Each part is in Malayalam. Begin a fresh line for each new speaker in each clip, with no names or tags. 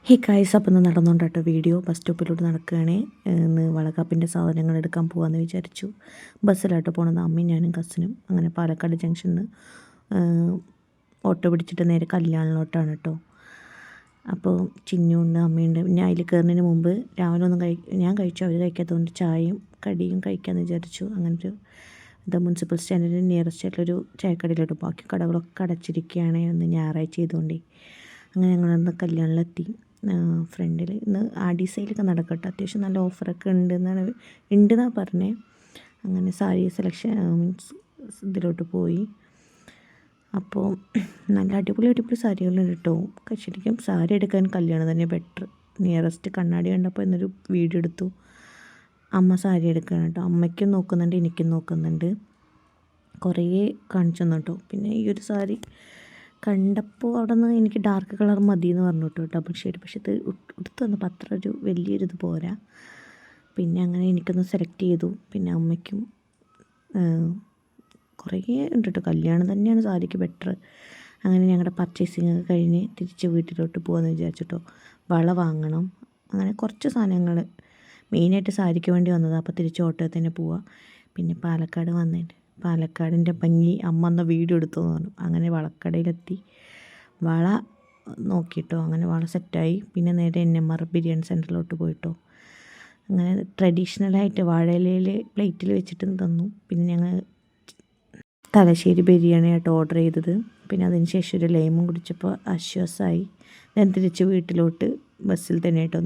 ഹേ ഗായ്സ്, അപ്പം ഇന്ന് നടന്നുകൊണ്ട് കേട്ടോ വീഡിയോ. ബസ് സ്റ്റോപ്പിലോട്ട് നടക്കുകയാണേ. ഇന്ന് വളകാപ്പിൻ്റെ സാധനങ്ങൾ എടുക്കാൻ പോകാമെന്ന് വിചാരിച്ചു. ബസ്സിലാട്ടോ പോകണത്, അമ്മയും ഞാനും കസിനും. അങ്ങനെ പാലക്കാട് ജംഗ്ഷനിൽ നിന്ന് ഓട്ടോ പിടിച്ചിട്ട് നേരെ കല്യാണിലോട്ടാണ് കേട്ടോ. അപ്പോൾ ചിന്നുണ്ട്, അമ്മയുണ്ട്. ഞാൻ അതിൽ കയറുന്നതിന് മുമ്പ് രാവിലെ ഒന്നും ഞാൻ കഴിച്ചു, അവർ കഴിക്കാത്തതുകൊണ്ട് ചായയും കടിയും കഴിക്കാമെന്ന് വിചാരിച്ചു. അങ്ങനൊരു മുനിസിപ്പൽ സ്റ്റാൻഡിന് നിയറസ്റ്റ് ആയിട്ടുള്ളൊരു ചായക്കടയിലോട്ട്. ബാക്കി കടകളൊക്കെ അടച്ചിരിക്കുകയാണ്, ഒന്ന് ഞായറാഴ്ച ചെയ്തുകൊണ്ടേ. അങ്ങനെ ഞങ്ങളന്ന് കല്യാണിലെത്തി. ഫ്രണ്ടിൽ ഇന്ന് ആടി സെയിലൊക്കെ നടക്കട്ടെ, അത്യാവശ്യം നല്ല ഓഫറൊക്കെ ഉണ്ടെന്നാണ് പറഞ്ഞത്. അങ്ങനെ സാരി സെലക്ഷൻ മീൻസ് ഇതിലോട്ട് പോയി. അപ്പോൾ നല്ല അടിപൊളി അടിപൊളി സാരികളുണ്ട് കേട്ടോ. ശരിക്കും സാരി എടുക്കാൻ കല്യാണം തന്നെ ബെറ്റർ. നിയറസ്റ്റ് കണ്ണാടി കണ്ടപ്പോൾ എന്നൊരു വീഡിയോ എടുത്തു. അമ്മ സാരി എടുക്കണം കേട്ടോ. അമ്മയ്ക്കും നോക്കുന്നുണ്ട്, എനിക്കും നോക്കുന്നുണ്ട്. കുറേ കാണിച്ചു തന്നു കേട്ടോ. പിന്നെ ഈ ഒരു സാരി കണ്ടപ്പോൾ അവിടെ നിന്ന് എനിക്ക് ഡാർക്ക് കളർ മതി എന്ന് പറഞ്ഞു കേട്ടോ, ഡബിൾ ഷെയ്ഡ്. പക്ഷെ ഇത് എടുത്ത് വന്നപ്പോൾ അത്ര ഒരു വലിയൊരിത് പോരാ. പിന്നെ അങ്ങനെ എനിക്കൊന്ന് സെലക്ട് ചെയ്തു. പിന്നെ അമ്മയ്ക്കും കുറേ ഉണ്ട് കേട്ടോ. കല്യാണം തന്നെയാണ് സാരിക്ക് ബെറ്റർ. അങ്ങനെ ഞങ്ങളുടെ പർച്ചേസിങ് ഒക്കെ കഴിഞ്ഞ് തിരിച്ച് വീട്ടിലോട്ട് പോകാമെന്ന് വിചാരിച്ചിട്ടോ. വള വാങ്ങണം, അങ്ങനെ കുറച്ച് സാധനങ്ങൾ മെയിനായിട്ട് സാരിക്ക് വേണ്ടി വന്നത്. അപ്പോൾ തിരിച്ച് ഓട്ടോയിൽ തന്നെ പോവാം. പിന്നെ പാലക്കാട് വന്നിട്ട് പാലക്കാടിൻ്റെ ഭംഗി അമ്മ എന്ന വീഡിയോ എടുത്തു എന്ന് പറഞ്ഞു. അങ്ങനെ വളക്കടയിലെത്തി വള നോക്കിയിട്ടോ. അങ്ങനെ വള സെറ്റായി. പിന്നെ നേരെ NMR ബിരിയാണി സെൻറ്ററിലോട്ട് പോയിട്ടോ. അങ്ങനെ ട്രഡീഷണലായിട്ട് വാഴയിലയിൽ പ്ലേറ്റിൽ വെച്ചിട്ട് തന്നു. പിന്നെ ഞങ്ങൾ തലശ്ശേരി ബിരിയാണിയായിട്ട് ഓർഡർ ചെയ്തത്. പിന്നെ അതിന് ശേഷം ഒരു ലൈമും കുടിച്ചപ്പോൾ ആശ്വാസമായി. ഞാൻ തിരിച്ച് വീട്ടിലോട്ട് ബസ്സിൽ തന്നെ കേട്ടോ.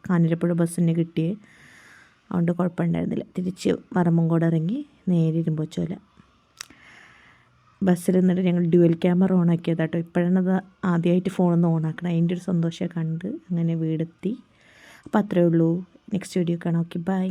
കാഞ്ഞിരപ്പുഴ ബസ് തന്നെ കിട്ടിയേ, അതുകൊണ്ട് കുഴപ്പമുണ്ടായിരുന്നില്ല. തിരിച്ച് വറമ്പങ്കോട് ഇറങ്ങി നേരെ ഇരുമ്പുച്ചോല ബസ്സിൽ നിന്നിട്ട് ഞങ്ങൾ ഡ്യുവൽ ക്യാമറ ഓണാക്കിയതാട്ടോ. ഇപ്പോഴാണത് ആദ്യമായിട്ട് ഫോണൊന്ന് ഓണാക്കണം, അതിൻ്റെ ഒരു സന്തോഷം കണ്ട് അങ്ങനെ വീടെത്തി. അപ്പോൾ അത്രയേ ഉള്ളൂ. നെക്സ്റ്റ് വീഡിയോ കാണാം. Okay, by.